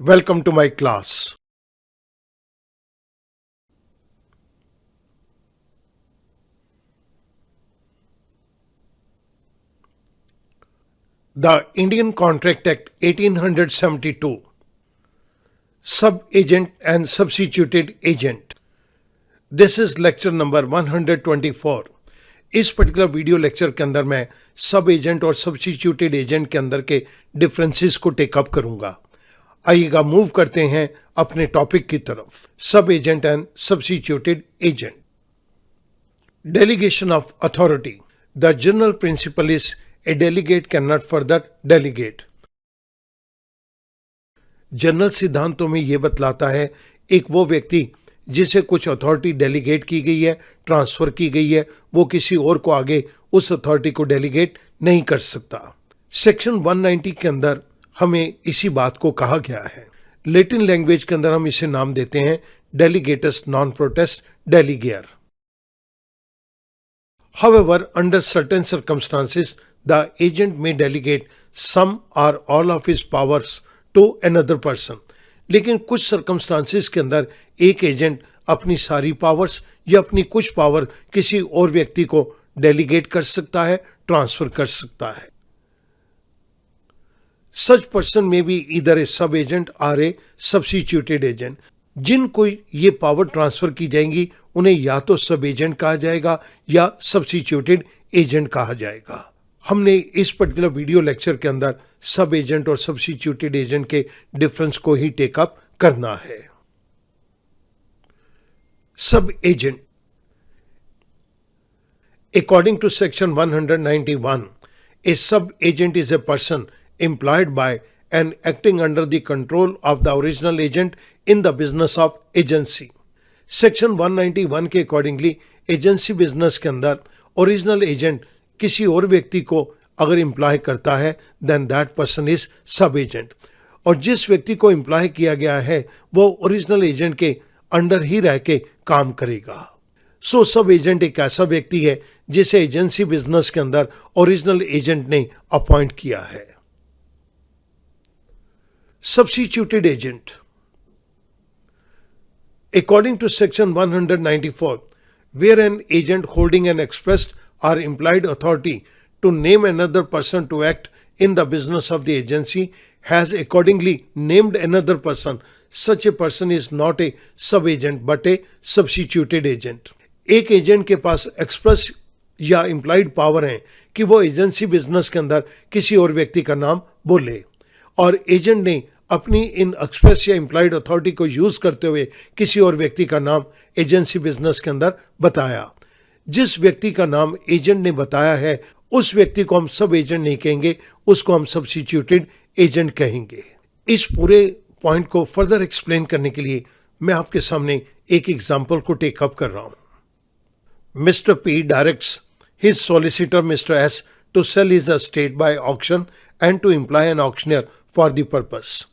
Welcome to my class. The Indian Contract Act 1872, Sub-Agent and Substituted Agent. This is lecture number 124. इस particular video lecture के अंदर मैं सब agent और substituted agent के अंदर के डिफरेंसेस को टेकअप करूंगा। आइएगा मूव करते हैं अपने टॉपिक की तरफ। सब agent and substituted agent. Delegation of authority. The general principle is a delegate can not further delegate. General सिद्धांतों में यह बतलाता है एक वो व्यक्ति जिसे कुछ अथॉरिटी डेलीगेट की गई है, ट्रांसफर की गई है, वो किसी और को आगे उस अथॉरिटी को डेलीगेट नहीं कर सकता। सेक्शन 190 के अंदर हमें इसी बात को कहा गया है। लैटिन लैंग्वेज के अंदर हम इसे नाम देते हैं डेलीगेटस नॉन प्रोटेस्ट डेलीगेयर। However, under certain circumstances, the agent may delegate some or all of his powers to another person. लेकिन कुछ सर्कमस्टांसिस के अंदर एक एजेंट अपनी सारी पावर्स या अपनी कुछ पावर किसी और व्यक्ति को डेलीगेट कर सकता है, ट्रांसफर कर सकता है। Such person may be either a sub agent or a substituted agent. जिनको ये पावर ट्रांसफर की जाएंगी उन्हें या तो सब एजेंट कहा जाएगा या सब्स्टिट्यूटेड एजेंट कहा जाएगा। हमने इस पर्टिकुलर वीडियो लेक्चर के अंदर सब एजेंट और सब्स्टिट्यूटेड एजेंट के डिफरेंस को ही टेकअप करना है। सब agent. According to section 191, a sub agent is a person employed by and acting under the control of the original agent in the business of agency. Section 191 के accordingly agency business के अंदर original agent किसी और व्यक्ति को अगर employ करता है देन दैट पर्सन इज सब एजेंट, और जिस व्यक्ति को एम्प्लॉय किया गया है वो ओरिजिनल एजेंट के अंडर ही रह के काम करेगा। सो सब एजेंट एक ऐसा व्यक्ति है जिसे एजेंसी बिजनेस के अंदर ओरिजिनल एजेंट ने अपॉइंट किया है। Substituted agent. According to section 194, where an agent holding an expressed or implied authority to name another person to act in the business of the agency has accordingly named another person, such a person is not a sub-agent but a substituted agent. एक agent के पास express या implied power है कि वो agency business के अंदर किसी और व्यक्ति का नाम बोले, और एजेंट ने अपनी इन एक्सप्रेस या इम्प्लाइड अथॉरिटी को यूज करते हुए किसी और व्यक्ति का नाम एजेंसी बिजनेस के अंदर बताया। जिस व्यक्ति का नाम एजेंट ने बताया है उस व्यक्ति को हम सब एजेंट नहीं कहेंगे, उसको हम सब्स्टिट्यूटेड एजेंट कहेंगे। इस पूरे पॉइंट को फर्दर एक्सप्लेन करने के लिए मैं आपके सामने एक एग्जाम्पल को टेकअप कर रहा हूं। Mister P directs his solicitor mister S to sell his estate by auction and to employ an auctioneer for the purpose.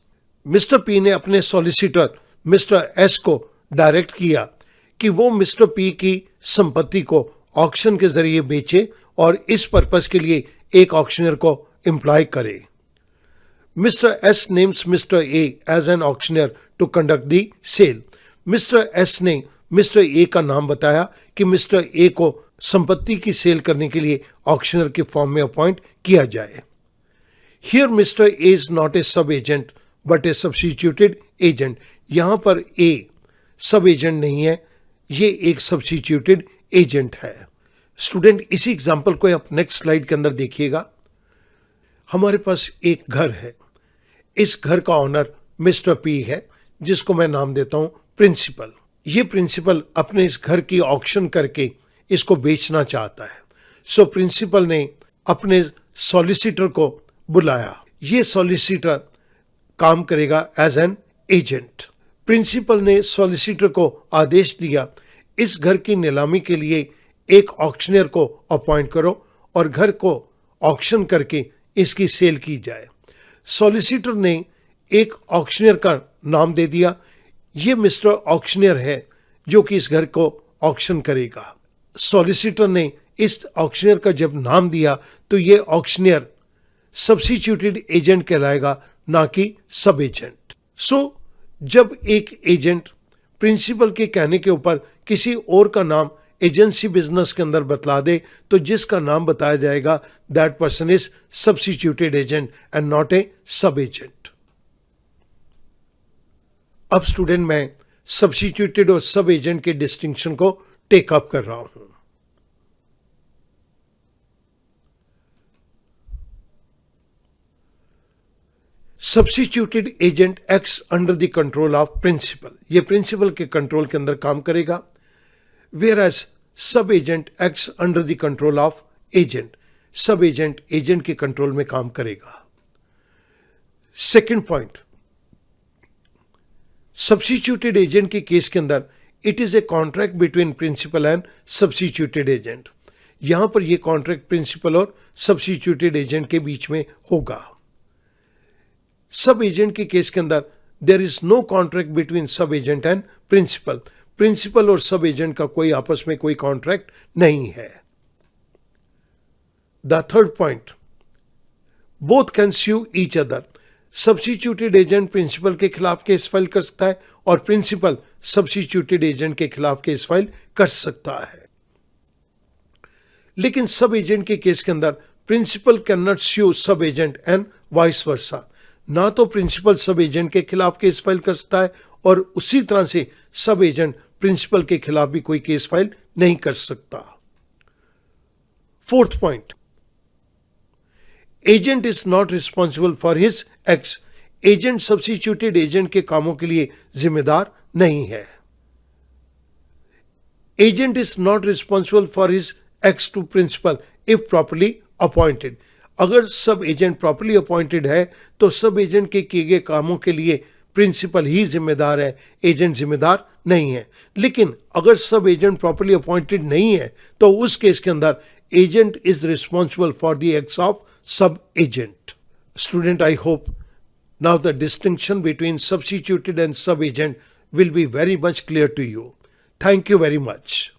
Mister P ने अपने सॉलिसिटर मिस्टर एस को डायरेक्ट किया कि वो मिस्टर पी की संपत्ति को ऑक्शन के जरिए बेचे और इस पर्पस के लिए एक ऑक्शनियर को एम्प्लॉय करे। Mister S names mister A as an auctioneer to conduct the sale. Mister S ने मिस्टर ए का नाम बताया कि मिस्टर ए को संपत्ति की सेल करने के लिए ऑक्शनियर के फॉर्म में अपॉइंट किया जाए। Here mister A is not a sub agent but a substituted agent. यहां पर ए सब एजेंट नहीं है, ये एक सब्स्टिट्यूटेड एजेंट है। स्टूडेंट इसी एग्जांपल को आप नेक्स्ट स्लाइड के अंदर देखिएगा। हमारे पास एक घर है, इस घर का ऑनर मिस्टर पी है जिसको मैं नाम देता हूं प्रिंसिपल। ये प्रिंसिपल अपने इस घर की ऑक्शन करके इसको बेचना चाहता है। सो प्रिंसिपल ने अपने सॉलिसिटर को बुलाया। ये सॉलिसिटर काम करेगा एज एन एजेंट। प्रिंसिपल ने सॉलिसिटर को आदेश दिया इस घर की नीलामी के लिए एक ऑक्शनियर को अपॉइंट करो और घर को ऑक्शन करके इसकी सेल की जाए। सॉलिसिटर ने एक ऑक्शनियर का नाम दे दिया, ये मिस्टर ऑक्शनियर है जो कि इस घर को ऑक्शन करेगा। सॉलिसिटर ने इस ऑक्शनियर का जब नाम दिया तो ये ऑक्शनियर सब्स्टिट्यूटेड एजेंट कहलाएगा, ना कि सब एजेंट। जब एक एजेंट प्रिंसिपल के कहने के ऊपर किसी और का नाम एजेंसी बिजनेस के अंदर बतला दे तो जिसका नाम बताया जाएगा that person is substituted agent and not a sub agent. अब स्टूडेंट मैं सब्स्टिट्यूटेड और सब एजेंट के डिस्टिंक्शन को टेक अप कर रहा हूं। Substituted agent acts under the control of principal, ये प्रिंसिपल के कंट्रोल के अंदर काम करेगा। Whereas sub agent acts under the control of agent, sub agent agent के कंट्रोल में काम करेगा। सेकेंड पॉइंट, सब्स्टिट्यूटेड एजेंट के केस के अंदर it is a contract between principal and substituted agent. यहां पर यह कॉन्ट्रैक्ट प्रिंसिपल और सब्स्टिट्यूटेड एजेंट के बीच में होगा। सब एजेंट के केस के अंदर there is no contract between sub agent and principal, principal और सब एजेंट का कोई आपस में कोई कॉन्ट्रैक्ट नहीं है। The third point, both can sue each other, substituted agent principal के खिलाफ केस फाइल कर सकता है और प्रिंसिपल सब्स्टिट्यूटेड एजेंट के खिलाफ केस फाइल कर सकता है। लेकिन सब एजेंट के केस के अंदर प्रिंसिपल कैन नॉट स्यू सब एजेंट एंड वाइस वर्सा, ना तो प्रिंसिपल सब एजेंट के खिलाफ केस फाइल कर सकता है और उसी तरह से सब एजेंट प्रिंसिपल के खिलाफ भी कोई केस फाइल नहीं कर सकता। Fourth point, agent is not responsible for his acts, agent substituted agent के कामों के लिए जिम्मेदार नहीं है। Agent is not responsible for his acts to principal if properly appointed, अगर सब एजेंट प्रॉपर्ली अपॉइंटेड है तो सब एजेंट के किए गए कामों के लिए प्रिंसिपल ही जिम्मेदार है, एजेंट जिम्मेदार नहीं है। लेकिन अगर सब एजेंट प्रॉपर्ली अपॉइंटेड नहीं है तो उस केस के अंदर agent is responsible for the acts of sub agent. Student, I hope now the distinction between substituted and sub agent will be very much clear to you. Thank you very much.